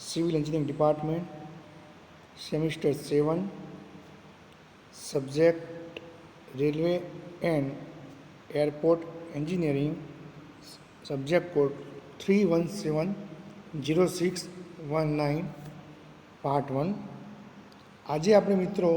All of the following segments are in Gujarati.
Civil Engineering Department, Semester 7, Subject Railway and Airport Engineering, Subject Code 3170619, Part 1. આજે આપણે મિત્રો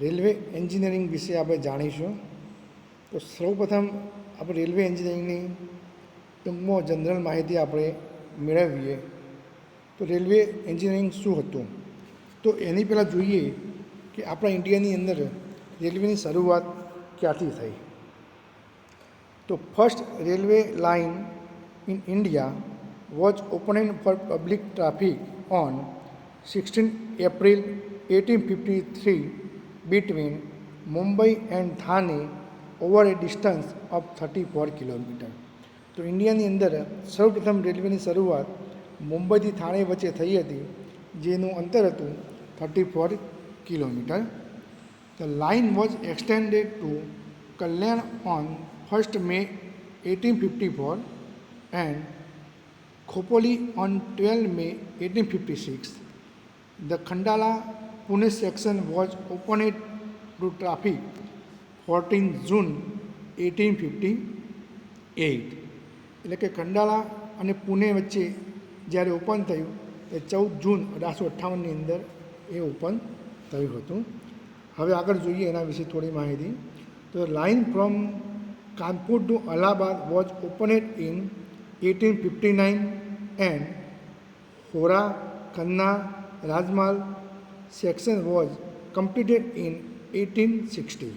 રેલવે એન્જિનિયરિંગ વિશે આપણે જાણીશું. તો સૌપ્રથમ આપણે રેલવે એન્જિનિયરિંગની ટૂંકમાં જનરલ માહિતી આપણે મેળવીએ. તો રેલવે એન્જિનિયરિંગ શું હતું, તો એની પહેલાં જોઈએ કે આપણા ઇન્ડિયાની અંદર રેલવેની શરૂઆત ક્યાંથી થઈ. તો first railway line in India was opened for public traffic on 16 April 1853 between Mumbai and Thane over a distance of 34 kilometre. તો ઇન્ડિયાની અંદર સૌપ્રથમ રેલવેની શરૂઆત મુંબઈથી થાણે વચ્ચે થઈ હતી, જેનું અંતર હતું 34 kilometre. The line was extended to Kalyan on 1st May 1854 and Khopoli on 12 May 1856. The Khandala Pune section was opened to traffic 14 June 1858. એટલે કે ખંડાલા અને પુણે વચ્ચે જ્યારે ઓપન થયું એ 14 જૂન 1858ની અંદર એ ઓપન થયું હતું. હવે આગળ જોઈએ એના વિશે થોડી માહિતી. તો line from Kanpur to Allahabad was opened in 1859 and Howrah Khana Rajmahal section was completed in 1860.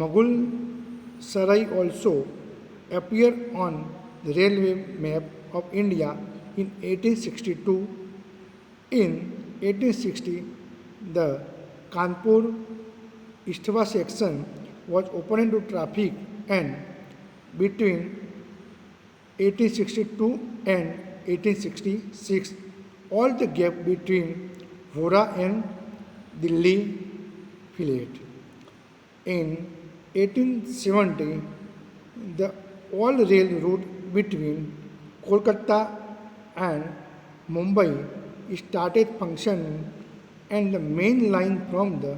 Mughal Sarai also appeared on the railway map of India in 1862. In 1860, the Kanpur Istwa section was opened to traffic, and between 1862 and 1866, all the gap between Hora and Delhi filled. In 1870, the all rail route between Kolkata and Mumbai started functioning, and the main line from the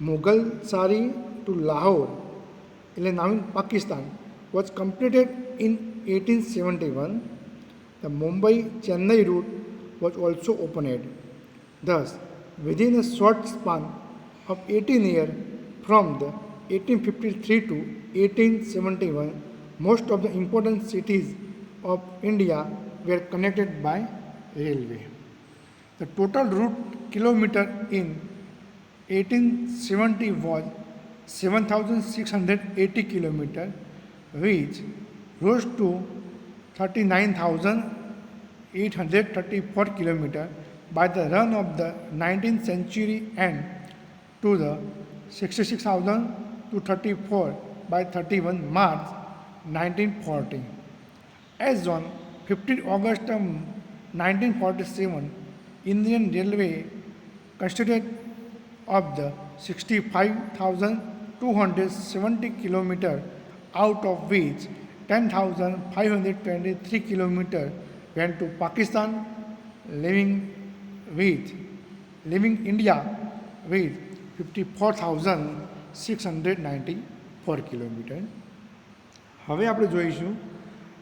Mughal Sari to Lahore, now in Pakistan, was completed in 1871. The Mumbai-Chennai route was also opened. Thus, within a short span of 18 years, from the 1853 to 1871, most of the important cities of India were connected by railway. The total route kilometer in 1870 was 7,680 kilometers, which rose to 39,834 kilometers by the run of the 19th century and to the 66,234 by 31 March 1940. As on 15 August 1947, Indian Railway consisted of the 65,270 kilometers, out of which 10,523 kilometers went to Pakistan, leaving India with 54,694 kilometre. હવે આપણે જોઈશું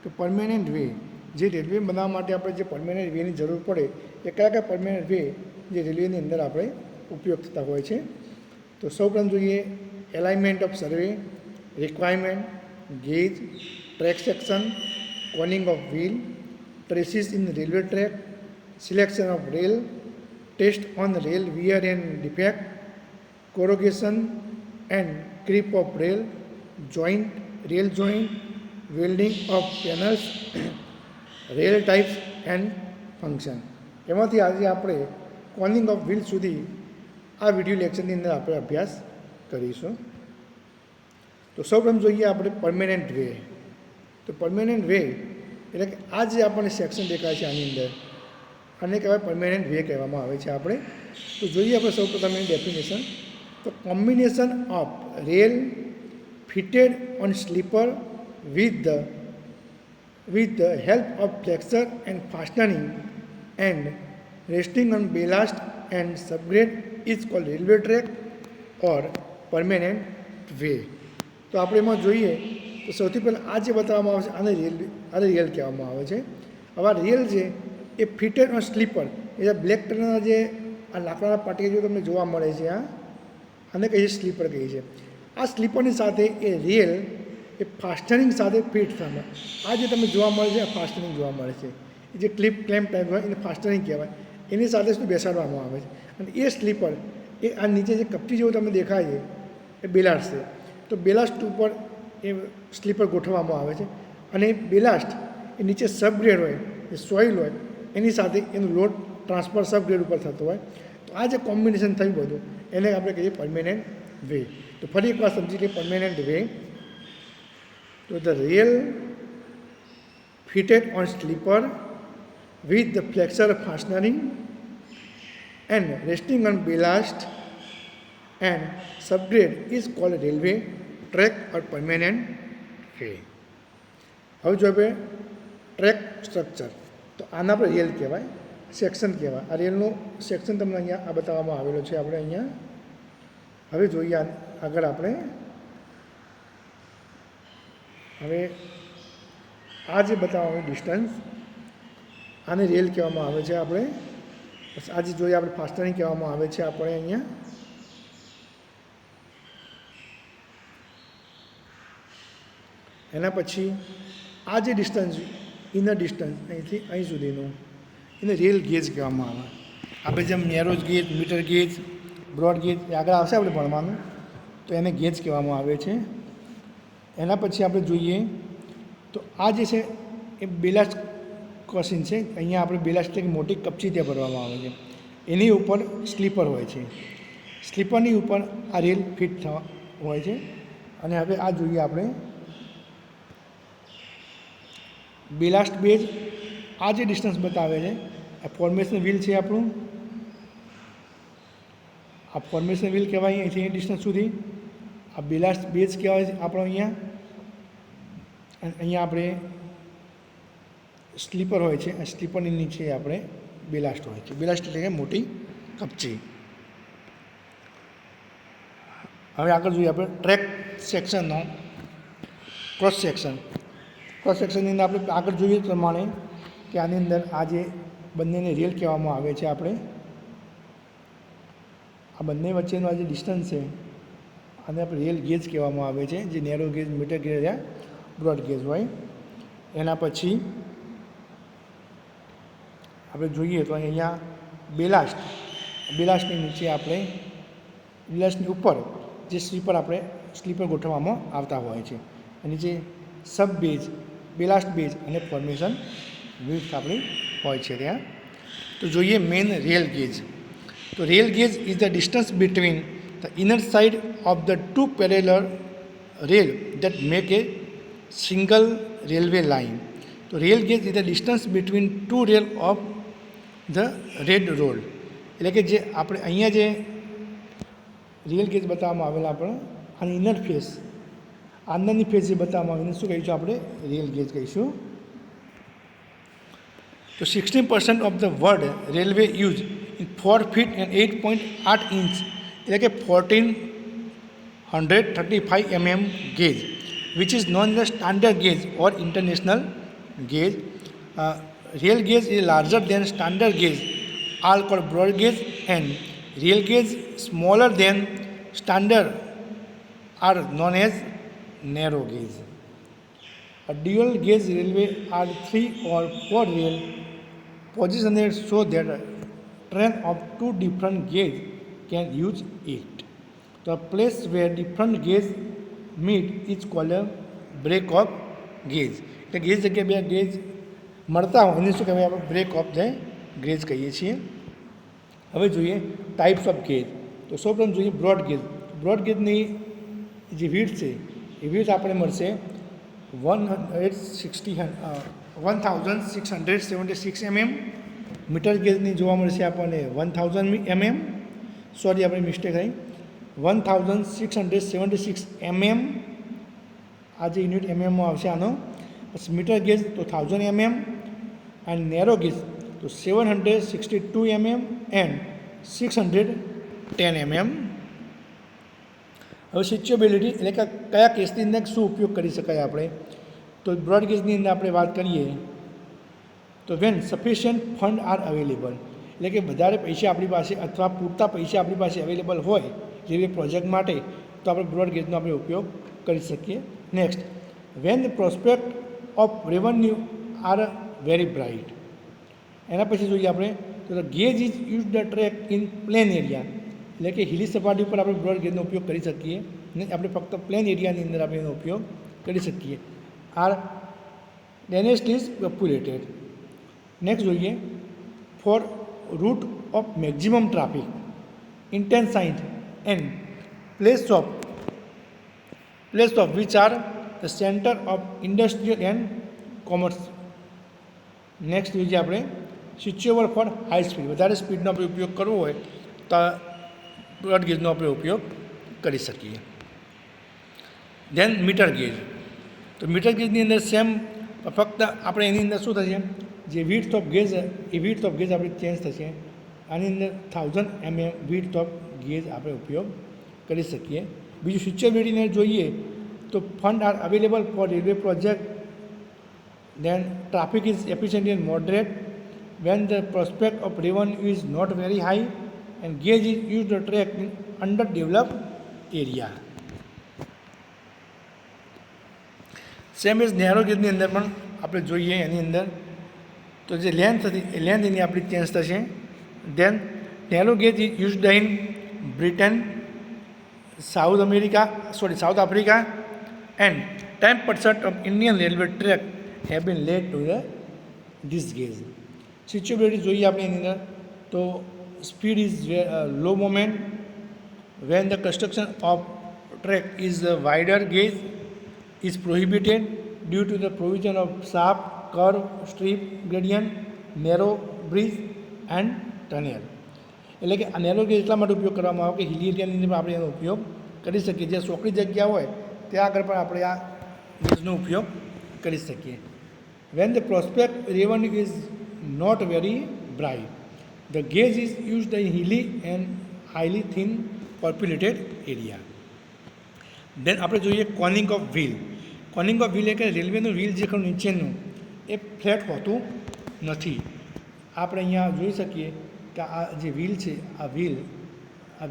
કે પરમેનન્ટ વે, જે રેલવે બનાવવા માટે આપણે જે પરમેનન્ટ વેની જરૂર પડે એ કયા કયા પરમેનન્ટ વે જે રેલવેની અંદર આપણે ઉપયોગ થતા હોય છે. તો સૌપ્રથમ જોઈએ alignment of survey, requirement, gauge, track section, coning of wheel, stresses in railway track, selection of rail, test on rail wear and defect, corrugation and creep of rail, rail joint, welding of panels, rail types and function. એમાંથી આજે આપણે કોનિંગ ઓફ વ્હીલ સુધી આ વિડીયો લેક્ચરની અંદર આપણે અભ્યાસ કરીશું. તો સૌપ્રથમ જોઈએ આપણે પરમેનન્ટ વે. તો પરમેનન્ટ વે એટલે કે આ જે આપણને સેક્શન દેખાય છે આની અંદર, આને કહેવાય પરમેનન્ટ વે કહેવામાં આવે છે. આપણે તો જોઈએ આપણે સૌપ્રથમ એની ડેફિનેશન. તો combination of rail fitted on sleeper with the help of flexor and fastening and resting on ballast and subgrade is called railway track or permanent way. તો આપણે એમાં જોઈએ તો સૌથી પહેલાં આ જે બતાવવામાં આવે છે આને રેલ કહેવામાં આવે છે. હવે આ રેલ છે એ ફિટેડ ઓન સ્લીપર, એ બ્લેક કલરના જે આ લાકડાના પાટિયા જો તમને જોવા મળે છે, આને કહીએ સ્લીપર કહીએ છીએ. આ સ્લીપરની સાથે એ રેલ એ ફાસ્ટનિંગ સાથે ફિટ થવામાં, આ જે તમને જોવા મળે છે આ ફાસ્ટનિંગ જોવા મળે છે, એ જે ક્લેમ્પ ટાઈપ હોય એને ફાસ્ટનિંગ કહેવાય, એની સાથે શું બેસાડવામાં આવે છે. અને એ સ્લીપર એ આ નીચે જે કપચી જેવું તમને દેખાય છે એ બેલાસ્ટ છે. તો બેલાસ્ટ ઉપર એ સ્લીપર ગોઠવવામાં આવે છે અને બેલાસ્ટ એ નીચે સબગ્રેડ હોય, એ સોઇલ હોય, એની સાથે એનું લોડ ટ્રાન્સફર સબગ્રેડ ઉપર થતો હોય. તો આ જે કોમ્બિનેશન થયું બધું એને આપણે કહીએ પરમેનન્ટ વે. તો ફરી એકવાર સમજી લઈએ પરમેનન્ટ વે. તો the rail fitted on sleeper with the flexor fastening and resting on ballast and subgrade is called railway track or permanent way. હવે જો આપણે ટ્રેક સ્ટ્રક્ચર, તો આના આપણે રેલ કહેવાય, સેક્શન કહેવાય. આ રેલનો સેક્શન તમને અહીંયા આ બતાવવામાં આવેલો છે આપણે અહીંયા. હવે જોઈએ આગળ આપણે, હવે આ જે બતાવવામાં ડિસ્ટન્સ, આને રેલ કહેવામાં આવે છે. આપણે આજે જોઈએ આપણે ફાસ્ટનિંગ કહેવામાં આવે છે આપણે અહીંયા. એના પછી આ જે ડિસ્ટન્સ, ઇનર ડિસ્ટન્સ અહીંથી અહીં સુધીનું, એને રેલ ગેજ કહેવામાં આવે. આપણે જેમ narrow gauge, metre gauge, broad gauge એ આગળ આવશે આપણે ભણવાનું, તો એને ગેજ કહેવામાં આવે છે. એના પછી આપણે જોઈએ તો આ જે છે એ બેલાસ્ટ ક્રોસિંગ છે. અહીંયા આપણે બેલાસ્ટ એક મોટી કપચી ત્યાં ભરવામાં આવે છે, એની ઉપર સ્લીપર હોય છે, સ્લીપરની ઉપર આ રેલ ફિટ થવા હોય છે. અને હવે આ જોઈએ આપણે બેલાસ્ટ બેઝ. આ જે ડિસ્ટન્સ બતાવે છે આ ફોર્મેશન વ્હીલ છે આપણું, આ ફોર્મેશન વ્હીલ કહેવાય અહીંથી ડિસ્ટન્સ સુધી. આ બેલાસ્ટ બેઝ કહેવાય છે આપણો અહીંયા. અને અહીંયા આપણે સ્લીપર હોય છે, આ સ્લીપરની નીચે આપણે બેલાસ્ટ હોય છે. બેલાસ્ટ એટલે કે મોટી કપચી. હવે આગળ જોઈએ આપણે ટ્રેક સેક્શનનો ક્રોસ સેક્શન. ક્રોસ સેક્શનની અંદર આપણે આગળ જોઈએ પ્રમાણે કે આની અંદર આ જે બંનેને રેલ કહેવામાં આવે છે. આપણે આ બંને વચ્ચેનું આ જે ડિસ્ટન્સ છે આને આપણે રેલ ગેજ કહેવામાં આવે છે, જે નેરો ગેજ, મીટર ગેજ યા બ્રોડ ગેજ હોય. એના પછી આપણે જોઈએ તો અહીંયા બેલાસ્ટની નીચે આપણે બેલાસ્ટની ઉપર જે સ્લીપર ગોઠવવામાં આવતા હોય છે. નીચે સબ બેઝ, બેલાસ્ટ બેઝ અને ફોર્મેશન વિડ્થ આપણી હોય છે ત્યાં. તો જોઈએ મેઇન રેલ ગેજ. તો rail gauge is the distance between the inner side of the two parallel rail that make a single railway line. તો rail gauge is the distance between two rail of the red road. એટલે કે જે આપણે અહીંયા જે રેલ ગેજ બતાવવામાં આવેલા આપણે આની ઇનર ફેસ, અંદરની ફેસ જે બતાવવામાં આવીને શું કહીશું આપણે રેલ ગેજ કહીશું. તો 16% of the world railway use in 4 feet and 8.8 inch, એટલે કે 1435 mm gauge, which is known as standard gauge or international gauge. Rail gauge is larger than standard gauge, are called broad gauge, and rail gauge smaller than standard are known as narrow gauge. A dual gauge railway are 3 or 4 rail positioned so that a train of 2 different gauge can use it. The place where different gauge meet is called a break of gauge. એટલે ગેજ જગ્યાએ બે ગેજ મળતા હોય એને શું કહેવાય આપણે બ્રેક ઓફ ધ ગેજ કહીએ છીએ. હવે જોઈએ ટાઈપ્સ ઓફ ગેજ. તો સૌપ્રથમ જોઈએ બ્રોડ ગેજ. બ્રોડ ગેજની જે વિડ્થ છે એ વિડ્થ આપણે મળશે 1676 mm. મીટર ગેજની જોવા મળશે આપણને 1000 mm. સોરી આપણી મિસ્ટેક થઈ, 1676 mm. આ જે યુનિટ mmમાં આવશે આનો. પછી મીટર ગેજ તો 1000 mm. અને નેરો ગેજ તો તો 762 mm એન્ડ 610 mm. હવે સ્વિચેબિલિટી એટલે કે કયા કેસની અંદર શું ઉપયોગ કરી શકાય આપણે, તો બ્રોડ ગેજની અંદર આપણે વાત કરીએ તો when sufficient fund are available, એટલે કે વધારે પૈસા આપણી પાસે અથવા પૂરતા પૈસા આપણી પાસે અવેલેબલ હોય જેવી પ્રોજેક્ટ માટે, તો આપણે બ્રોડ ગેજનો આપણે ઉપયોગ કરી શકીએ. Next, when the prospect of revenue are very bright. એના પછી જોઈએ આપણે તો the gauge is use the track in plane area, એટલે કે હિલી સપાટી ઉપર આપણે બ્રોડ ગેજનો ઉપયોગ કરી શકીએ ને આપણે ફક્ત પ્લેન એરિયાની અંદર આપણે એનો ઉપયોગ કરી શકીએ. Are densest is populated. Next જોઈએ for route of maximum traffic intense site and place of which are the centre of industrial and commerce. Next જોઈએ આપણે સ્વિચેબલ ફોર હાઈ સ્પીડ, વધારે સ્પીડનો આપણે ઉપયોગ કરવો હોય તો બ્રોડ ગેજનો આપણે ઉપયોગ કરી શકીએ. Then meter gauge. તો મીટર ગેજની અંદર સેમ, ફક્ત આપણે એની અંદર શું થશે, જે width of gauge A width of gauge આપણે ચેન્જ થશે. આની અંદર 1000 mm વિડ્થ ઓફ ગેજ આપણે ઉપયોગ કરી શકીએ. બીજું સ્વિચેબિલિટીને જોઈએ તો fund are available for railway project. Then traffic is efficient and moderate when the prospect of revenue is not very high and gauge is used to track in underdeveloped area. Same as narrow ગેજની અંદર પણ આપણે જોઈએ એની અંદર તો જે લેન્થ હતી એ લેન્થ એની આપણી ચેન્જ થશે. Then narrow gauge is used in Britain, South Africa and 10% of Indian railway track have been laid to this gauge. Switchability જોઈએ આપણે એની અંદર તો speed is low moment when the construction of track is wider gauge is prohibited due to the provision of sharp curve strip gradient narrow bridge and tunnel. એટલે કે આ નેરો ગેજ એટલા માટે ઉપયોગ કરવામાં આવે કે હિલી એરિયાની અંદર આપણે એનો ઉપયોગ કરી શકીએ. જે સોકડી જગ્યા હોય ત્યાં આગળ પણ આપણે આ ગેજનો ઉપયોગ કરી શકીએ. When the prospect revenue is not very bright, the gauge is used in hilly and highly thin populated area. Then આપણે જોઈએ કોનિંગ ઓફ વ્હીલ. કોનિંગ ઓફ વ્હીલ એટલે રેલવેનું વ્હીલ જે ખરું નીચેનું એ ફ્લેટ હોતું નથી. આપણે અહીંયા જોઈ શકીએ કે આ જે વ્હીલ છે, આ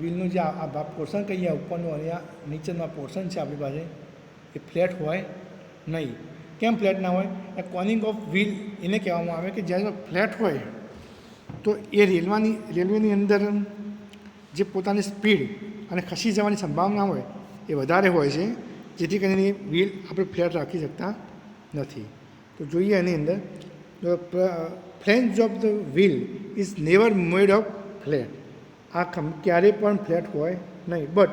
વ્હીલનું જે આ પોર્શન કહીએ ઉપરનું અને આ નીચેનું આ પોર્શન છે આપણી પાસે એ ફ્લેટ હોય નહીં. કેમ ફ્લેટ ના હોય? એ કોનિંગ ઓફ વ્હીલ એને કહેવામાં આવે કે જ્યારે ફ્લેટ હોય તો એ રેલવેની અંદર જે પોતાની સ્પીડ અને ખસી જવાની સંભાવના હોય એ વધારે હોય છે, જેથી કરીને વ્હીલ આપણે ફ્લેટ રાખી શકતા નથી. તો જોઈએ એની અંદર flange of the wheel is never made of flat. આ ક્યારેય પણ ફ્લેટ હોય નહીં, but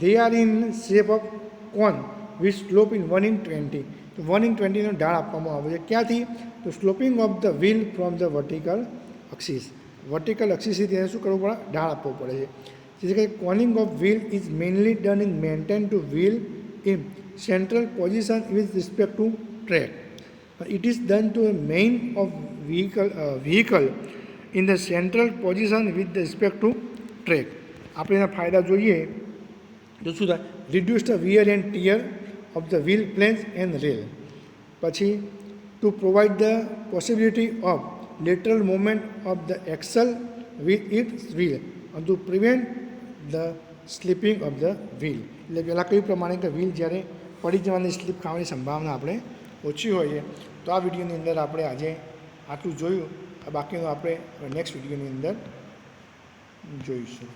they are in shape of cone with slope in 1/20. તો 1/20નો ઢાળ આપવામાં આવે છે. ક્યાંથી? તો sloping of the wheel from the vertical axis. Vertical અક્સિસથી તેને શું કરવું પડે? ઢાળ આપવો પડે છે. જેથી કરીને coning of wheel is mainly done in maintain to wheel in central position with respect to track. It is done to main of vehicle in the central position with respect to track. આપણે એના ફાયદા જોઈએ તો શું થાય? Reduce the wear and tear of the wheel planes and rail. પછી to provide the possibility of lateral movement of the axle with its wheel and to prevent the slipping of the wheel. એટલે પહેલાં કહ્યું પ્રમાણે કે વ્હીલ જ્યારે પડી જવાની સ્લીપ ખાવાની સંભાવના આપણે ઓછી હોય છે. તો આ વિડીયોની અંદર આપણે આજે આટલું જોયું. આ બાકીનું આપણે નેક્સ્ટ વિડીયોની અંદર જોઈશું.